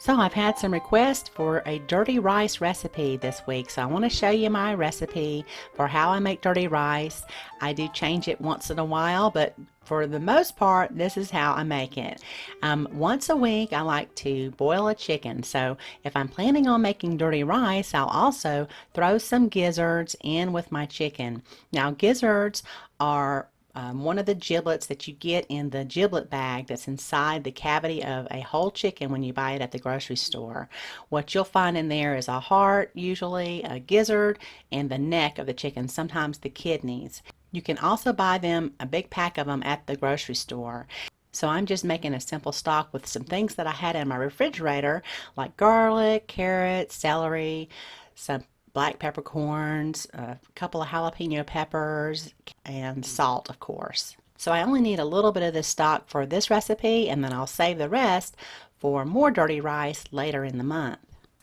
So I've had some requests for a dirty rice recipe this week, so I want to show you my recipe for how I make dirty rice. I do change it once in a while, but for the most part, this is how I make it. Once a week, I like to boil a chicken, so if I'm planning on making dirty rice, I'll also throw some gizzards in with my chicken. Now, gizzards are one of the giblets that you get in the giblet bag that's inside the cavity of a whole chicken when you buy it at the grocery store. What you'll find in there is a heart, usually a gizzard, and the neck of the chicken, sometimes the kidneys. You can also buy them, a big pack of them, at the grocery store. So I'm just making a simple stock with some things that I had in my refrigerator, like garlic, carrots, celery, some black peppercorns, a couple of jalapeno peppers, and salt, of course. So I only need a little bit of this stock for this recipe, and then I'll save the rest for more dirty rice later in the month.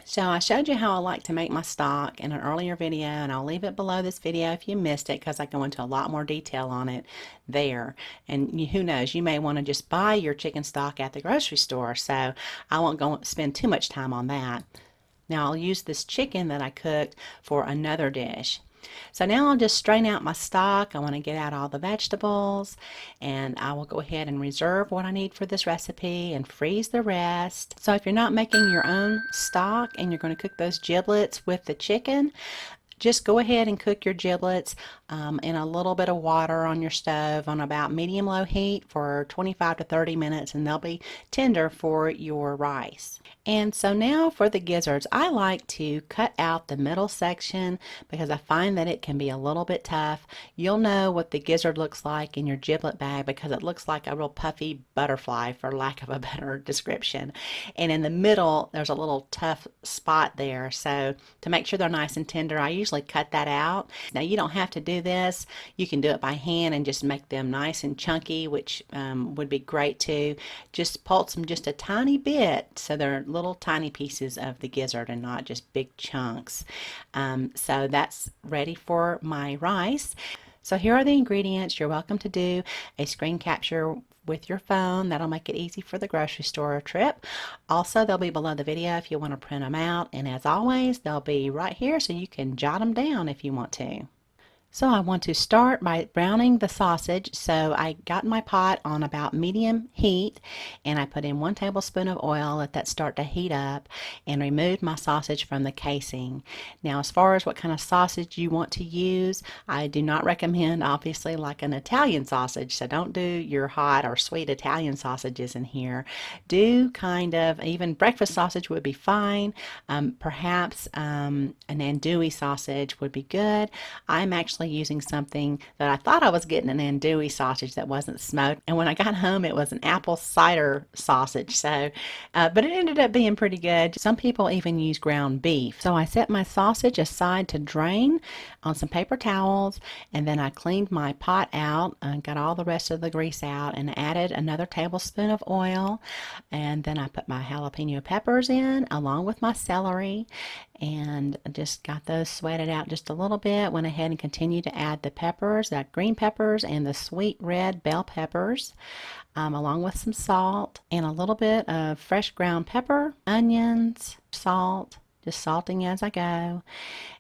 So I showed you how I like to make my stock in an earlier video, and I'll leave it below this video if you missed it, because I go into a lot more detail on it there. And who knows, you may want to just buy your chicken stock at the grocery store, so I won't go spend too much time on that. Now I'll use this chicken that I cooked for another dish. So now I'll just strain out my stock. I want to get out all the vegetables, and I will go ahead and reserve what I need for this recipe and freeze the rest. So if you're not making your own stock and you're going to cook those giblets with the chicken, just go ahead and cook your giblets in a little bit of water on your stove on about medium-low heat for 25 to 30 minutes, and they'll be tender for your rice. And so now for the gizzards, I like to cut out the middle section because I find that it can be a little bit tough. You'll know what the gizzard looks like in your giblet bag because it looks like a real puffy butterfly, for lack of a better description. And in the middle, there's a little tough spot there. So to make sure they're nice and tender, I usually cut that out. Now you don't have to do this. You can do it by hand and just make them nice and chunky, which would be great too. Just pulse them just a tiny bit so they're little tiny pieces of the gizzard and not just big chunks. So that's ready for my rice. So here are the ingredients. You're welcome to do a screen capture with your phone. That'll make it easy for the grocery store trip. Also, they'll be below the video if you want to print them out. And as always, they'll be right here so you can jot them down if you want to. So I want to start by browning the sausage. So I got my pot on about medium heat, and I put in 1 tablespoon of oil, let that start to heat up, and removed my sausage from the casing. Now as far as what kind of sausage you want to use, I do not recommend obviously like an Italian sausage, so don't do your hot or sweet Italian sausages in here. Do kind of, even breakfast sausage would be fine. Perhaps an andouille sausage would be good. I'm actually using something that I thought I was getting an andouille sausage that wasn't smoked, and when I got home it was an apple cider sausage. So but it ended up being pretty good. Some people even use ground beef. So I set my sausage aside to drain on some paper towels, and then I cleaned my pot out and got all the rest of the grease out and added another tablespoon of oil, and then I put my jalapeno peppers in along with my celery, and just got those sweated out just a little bit. Went ahead and continued to add the peppers, the green peppers and the sweet red bell peppers, along with some salt and a little bit of fresh ground pepper, onions, salt, just salting as I go.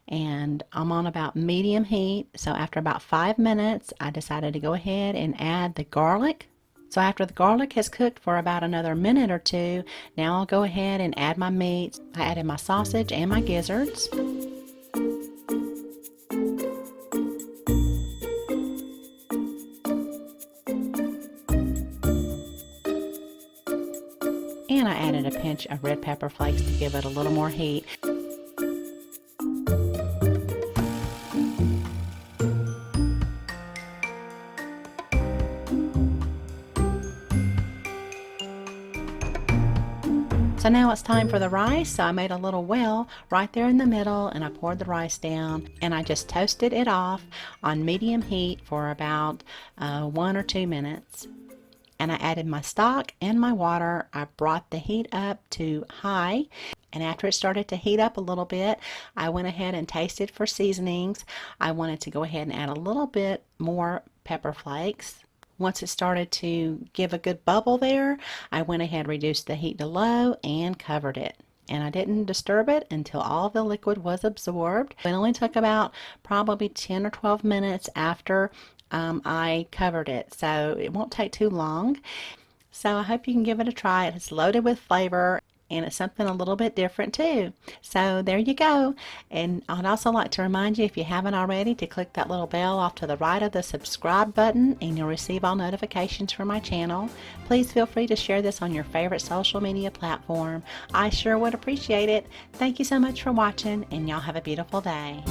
And I'm on about medium heat. So after about 5 minutes, I decided to go ahead and add the garlic. So after the garlic has cooked for about another minute or two, now I'll go ahead and add my meats. I added my sausage and my gizzards. And I added a pinch of red pepper flakes to give it a little more heat. So now it's time for the rice. So I made a little well right there in the middle, and I poured the rice down, and I just toasted it off on medium heat for about 1 or 2 minutes. And I added my stock and my water. I brought the heat up to high, and after it started to heat up a little bit, I went ahead and tasted for seasonings. I wanted to go ahead and add a little bit more pepper flakes. Once it started to give a good bubble there, I went ahead, reduced the heat to low, and covered it. And I didn't disturb it until all the liquid was absorbed. It only took about probably 10 or 12 minutes after I covered it, so it won't take too long. So I hope you can give it a try. It's loaded with flavor and it's something a little bit different too. So there you go. And I'd also like to remind you, if you haven't already, to click that little bell off to the right of the subscribe button and you'll receive all notifications from my channel. Please feel free to share this on your favorite social media platform. I sure would appreciate it. Thank you so much for watching, and y'all have a beautiful day.